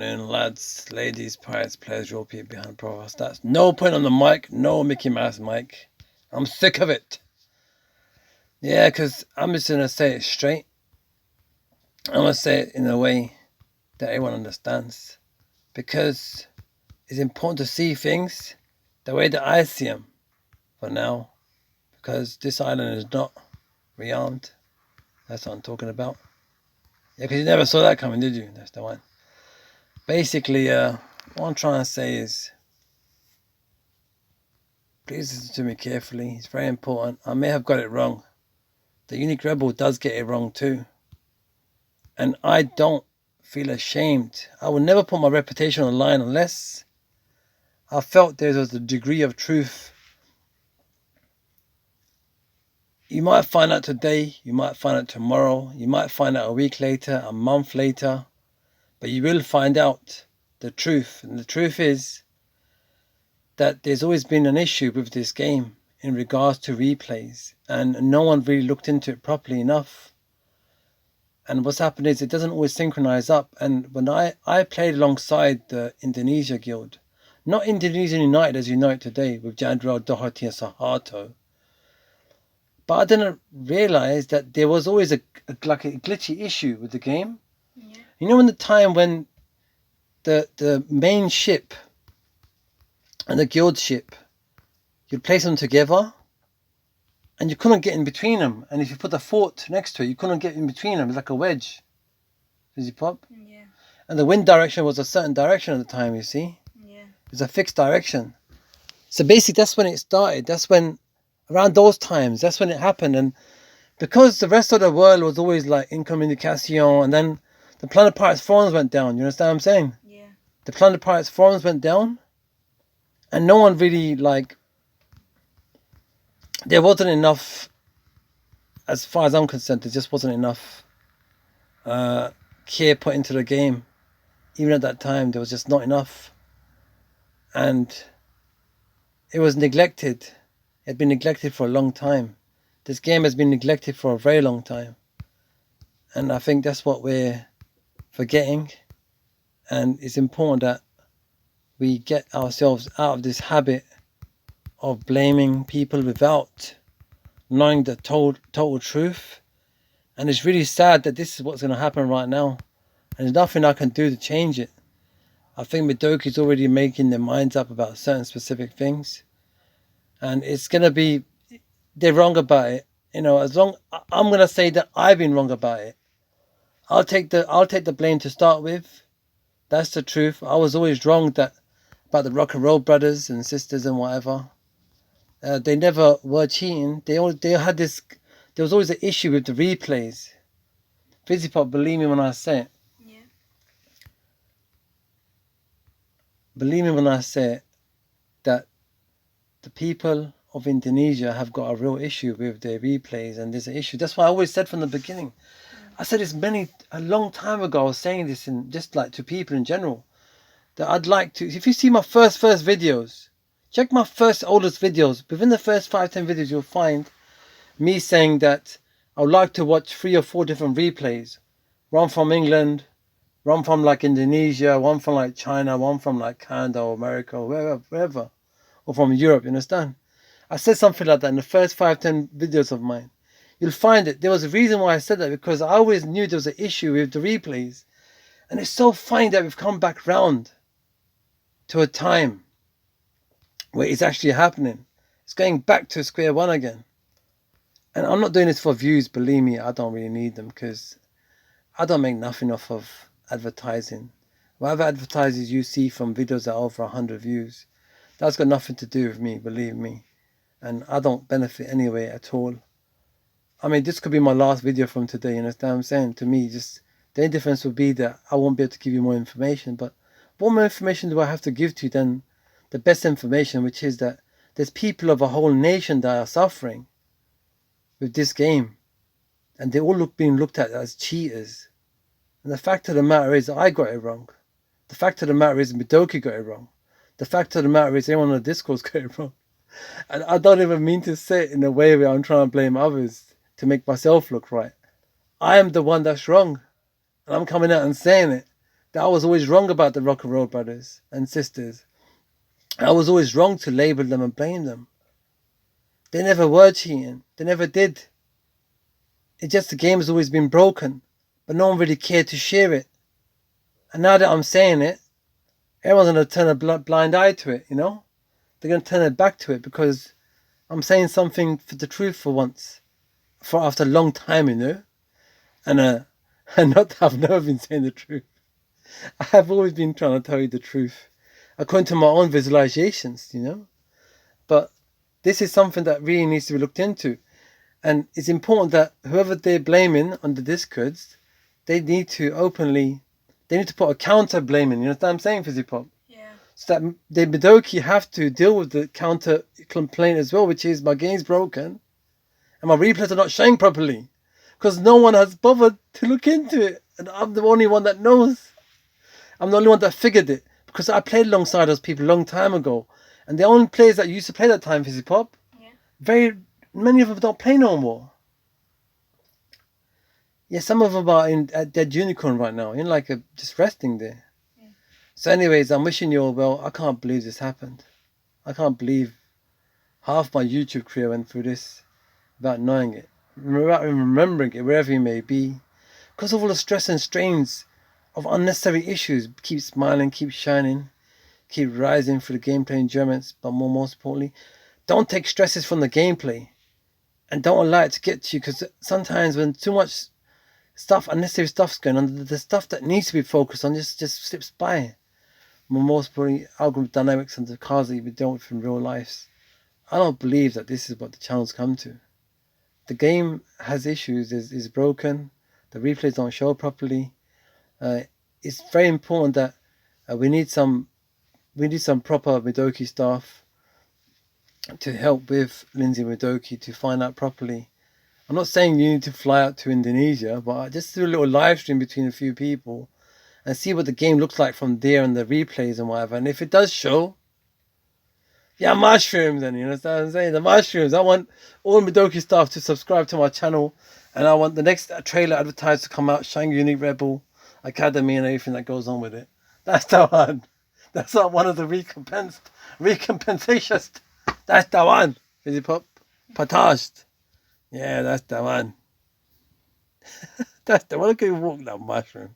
And lads, ladies, pirates, players, role people behind profiles. That's no point on the mic, no Mickey Mouse mic. I'm sick of it. Yeah, because I'm just going to say it straight. I'm going to say it in a way that everyone understands. Because it's important to see things the way that I see them for now. Because this island is not rearmed. That's what I'm talking about. Yeah, because you never saw that coming, did you? That's the one. Basically, what I'm trying to say is, please listen to me carefully. It's very important. I may have got it wrong. The Unique Rebel does get it wrong too. And I don't feel ashamed. I will never put my reputation on the line unless I felt there was a degree of truth. You might find out today, you might find out tomorrow, you might find out a week later, a month later, but you will find out the truth. And the truth is that there's always been an issue with this game in regards to replays, and no one really looked into it properly enough. And what's happened is it doesn't always synchronize up. And when I played alongside the Indonesia Guild, not Indonesian United as you know it today with Jadwal, Doherty and Sahato, but I didn't realize that there was always a glitchy issue with the game. Yeah. You know, in the time when the main ship and the guild ship, you'd place them together and you couldn't get in between them. And if you put a fort next to it, you couldn't get in between them. It's like a wedge. Fizzy Pop? Yeah. And the wind direction was a certain direction at the time, you see? Yeah. It's a fixed direction. So basically that's when it started. That's when, around those times, that's when it happened. And because the rest of the world was always like in communication, and then the Planet Pirates forums went down. You understand what I'm saying? Yeah. The Planet Pirates forums went down. And no one really, like, there wasn't enough, as far as I'm concerned, there just wasn't enough care put into the game. Even at that time, there was just not enough. And it was neglected. It had been neglected for a long time. This game has been neglected for a very long time. And I think that's what we're forgetting. And it's important that we get ourselves out of this habit of blaming people without knowing the total truth. And it's really sad that this is what's going to happen right now. And there's nothing I can do to change it. I think Midoki's already making their minds up about certain specific things. And it's going to be, they're wrong about it. You know, I'm going to say that I've been wrong about it. I'll take the blame to start with. That's the truth. I was always wrong about the rock and roll brothers and sisters and whatever. They never were cheating. They had this. There was always an issue with the replays. Fizzy Pop, believe me when I say it. Yeah. Believe me when I say it, that the people of Indonesia have got a real issue with their replays, and there's an issue. That's why I always said from the beginning. I said this a long time ago. I was saying this in just like to people in general, that I'd like to. If you see my first videos, check my oldest videos. Within the first 5-10 videos, you'll find me saying that I would like to watch 3 or 4 different replays. One from England, one from like Indonesia, one from like China, one from like Canada or America or wherever, or from Europe. You understand? I said something like that in the first 5-10 videos of mine. You'll find it. There was a reason why I said that, because I always knew there was an issue with the replays. And it's so funny that we've come back round to a time where it's actually happening. It's going back to square one again. And I'm not doing this for views, believe me. I don't really need them, because I don't make nothing off of advertising. Whatever advertisers you see from videos that are over 100 views, that's got nothing to do with me, believe me. And I don't benefit anyway at all. I mean, this could be my last video from today, you understand what I'm saying? To me, just the only difference would be that I won't be able to give you more information. But what more information do I have to give to you than the best information, which is that there's people of a whole nation that are suffering with this game. And they're all being looked at as cheaters. And the fact of the matter is, I got it wrong. The fact of the matter is, Midoki got it wrong. The fact of the matter is, everyone on the Discord's got it wrong. And I don't even mean to say it in a way where I'm trying to blame others to make myself look right. I am the one that's wrong. And I'm coming out and saying it. that I was always wrong about the Rock and Roll brothers and sisters. I was always wrong to label them and blame them. They never were cheating. They never did. It's just the game has always been broken, but no one really cared to share it. And now that I'm saying it, everyone's going to turn a blind eye to it, you know? They're going to turn their back to it because I'm saying something for the truth for once. For after a long time, you know? And I've never been saying the truth. I have always been trying to tell you the truth according to my own visualizations, you know? But this is something that really needs to be looked into. And it's important that whoever they're blaming on the Discords, they need to put a counter blaming. You know what I'm saying, Fizzy Pop? Yeah. So that the Midoki have to deal with the counter complaint as well, which is my game's broken and my replays are not showing properly because no one has bothered to look into it. And I'm the only one that knows. I'm the only one that figured it because I played alongside those people a long time ago. And the only players that used to play that time, Fizzy Pop, many of them don't play no more. Yeah, some of them are at Dead Unicorn right now, just resting there. Yeah. So anyways, I'm wishing you all well. I can't believe this happened. I can't believe half my YouTube career went through this without knowing it, without remembering it, wherever you may be. Because of all the stress and strains of unnecessary issues, keep smiling, keep shining, keep rising through the gameplay enjoyments, but most importantly, don't take stresses from the gameplay. And don't allow it to get to you, because sometimes when too much unnecessary stuff's going on, the stuff that needs to be focused on just slips by. Most importantly, algorithm dynamics and the cars that you've been dealing with in real life. I don't believe that this is what the channel's come to. The game has issues, is broken, the replays don't show properly. It's very important that we need some proper Midoki staff to help with Lindsay Midoki to find out properly. I'm not saying you need to fly out to Indonesia, but just do a little live stream between a few people and see what the game looks like from there and the replays and whatever. And if it does show, yeah, mushrooms, then you understand what I'm saying? The mushrooms. I want all Midoki staff to subscribe to my channel, and I want the next trailer advertised to come out, Shang Unique Rebel Academy and everything that goes on with it. That's the one. That's not one of the recompensations. That's the one. Fizzy Pop. Pataged. Yeah, that's the one. That's the one. Look at you walk that mushroom.